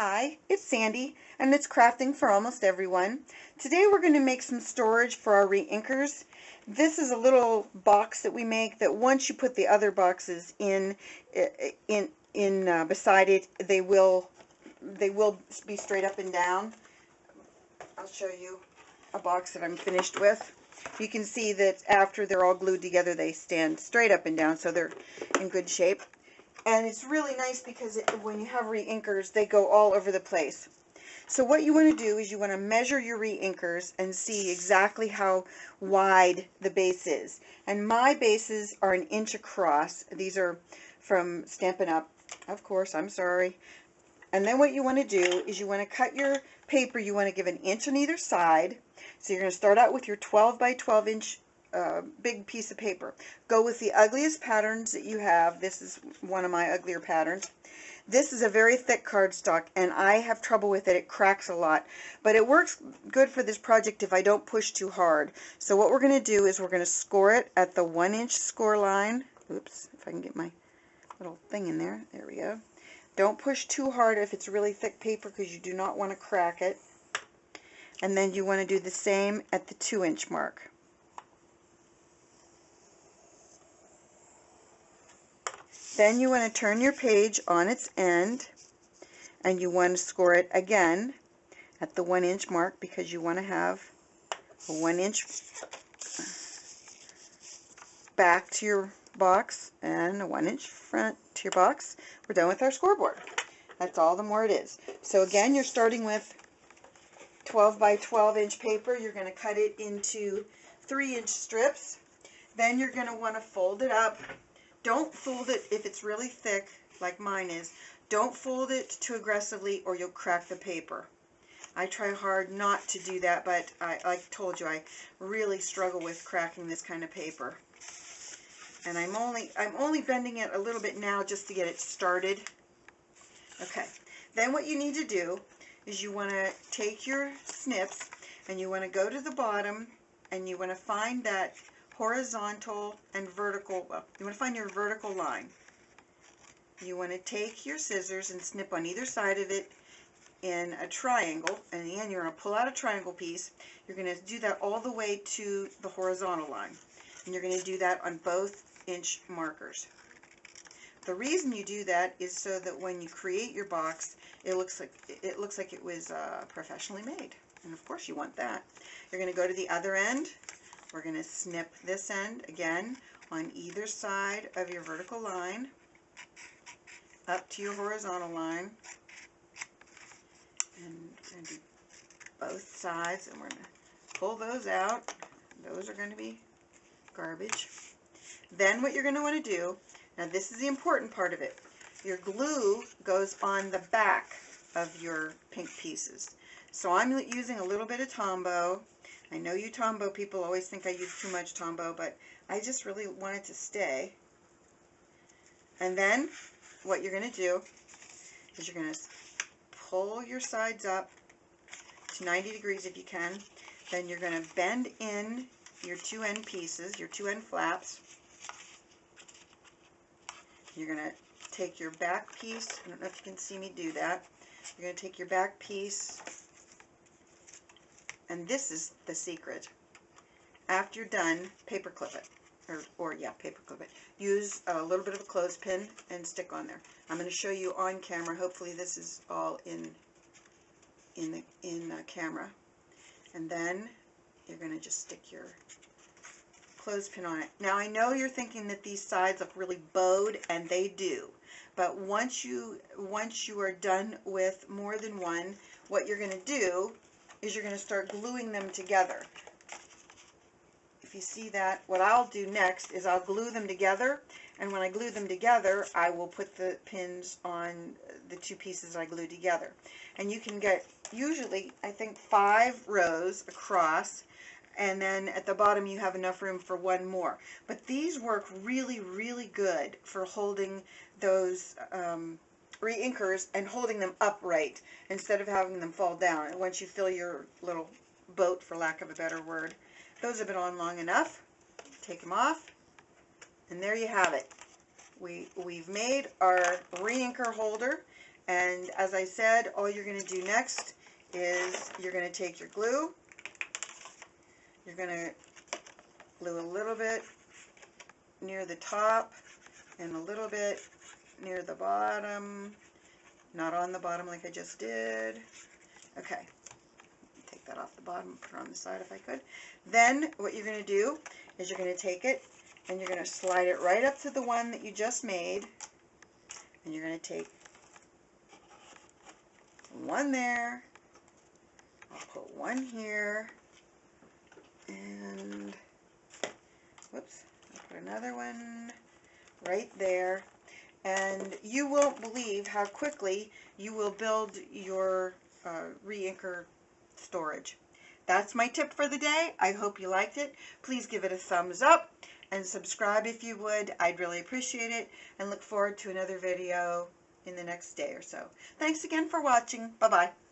Hi, it's Sandy, and it's Crafting for Almost Everyone. Today we're going to make some storage for our reinkers. This is a little box that we make that once you put the other boxes in beside it, they will be straight up and down. I'll show you a box that I'm finished with. You can see that after they're all glued together, they stand straight up and down, so they're in good shape. And it's really nice because when you have reinkers, they go all over the place. So what you want to do is you want to measure your reinkers and see exactly how wide the base is. And my bases are 1 inch across. These are from Stampin' Up, of course, I'm sorry. And then what you want to do is you want to cut your paper. You want to give 1 inch on either side. So you're going to start out with your 12 by 12 inch big piece of paper. Go with the ugliest patterns that you have. This is one of my uglier patterns. This is a very thick cardstock, and I have trouble with it. It cracks a lot, but it works good for this project if I don't push too hard. So what we're going to do is we're going to score it at the 1 inch score line. Oops, if I can get my little thing in there. There we go. Don't push too hard if it's really thick paper because you do not want to crack it. And then you want to do the same at the 2 inch mark. Then you want to turn your page on its end, and you want to score it again at the 1 inch mark because you want to have a 1 inch back to your box and a 1 inch front to your box. We're done with our scoreboard. That's all the more it is. So again, you're starting with 12 by 12 inch paper. You're going to cut it into 3 inch strips. Then you're going to want to fold it up. Don't fold it if it's really thick, like mine is. Don't fold it too aggressively or you'll crack the paper. I try hard not to do that, but like I told you, I really struggle with cracking this kind of paper. And I'm only bending it a little bit now just to get it started. Okay. Then what you need to do is you want to take your snips and you want to go to the bottom and you want to find that horizontal and vertical, well, you want to find your vertical line. You want to take your scissors and snip on either side of it in a triangle, and in the end you're going to pull out a triangle piece. You're going to do that all the way to the horizontal line, and you're going to do that on both inch markers. The reason you do that is so that when you create your box, it looks like it was professionally made, and of course you want that. You're going to go to the other end. We're going to snip this end again on either side of your vertical line up to your horizontal line. And we're going to do both sides, and we're going to pull those out. Those are going to be garbage. Then what you're going to want to do, now this is the important part of it, your glue goes on the back of your pink pieces. So I'm using a little bit of Tombow. I know you Tombow people always think I use too much Tombow, but I just really want it to stay. And then what you're going to do is you're going to pull your sides up to 90 degrees if you can. Then you're going to bend in your two end pieces, your two end flaps. You're going to take your back piece. I don't know if you can see me do that. You're going to take your back piece. And this is the secret. After you're done, paper clip it. Paper clip it. Use a little bit of a clothespin and stick on there. I'm going to show you on camera. Hopefully this is all in the camera. And then you're going to just stick your clothespin on it. Now I know you're thinking that these sides look really bowed, and they do. But once you are done with more than one, what you're going to do is you're going to start gluing them together. If you see that, what I'll do next is I'll glue them together, and when I glue them together, I will put the pins on the two pieces I glued together. And you can get, usually, I think 5 rows across, and then at the bottom you have enough room for one more. But these work really, really good for holding those reinkers and holding them upright instead of having them fall down. And once you fill your little boat, for lack of a better word, those have been on long enough. Take them off, and there you have it. We've made our reinker holder, And as I said, all you're going to do next is you're going to take your glue. You're going to glue a little bit near the top and a little bit near the bottom. Not on the bottom like I just did. Okay. Take that off the bottom, put it on the side if I could. Then what you're going to do is you're going to take it and you're going to slide it right up to the one that you just made. And you're going to take one there. I'll put one here. And, whoops, I'll put another one right there. And you won't believe how quickly you will build your reinker storage. That's my tip for the day. I hope you liked it. Please give it a thumbs up and subscribe if you would. I'd really appreciate it, and look forward to another video in the next day or so. Thanks again for watching. Bye-bye.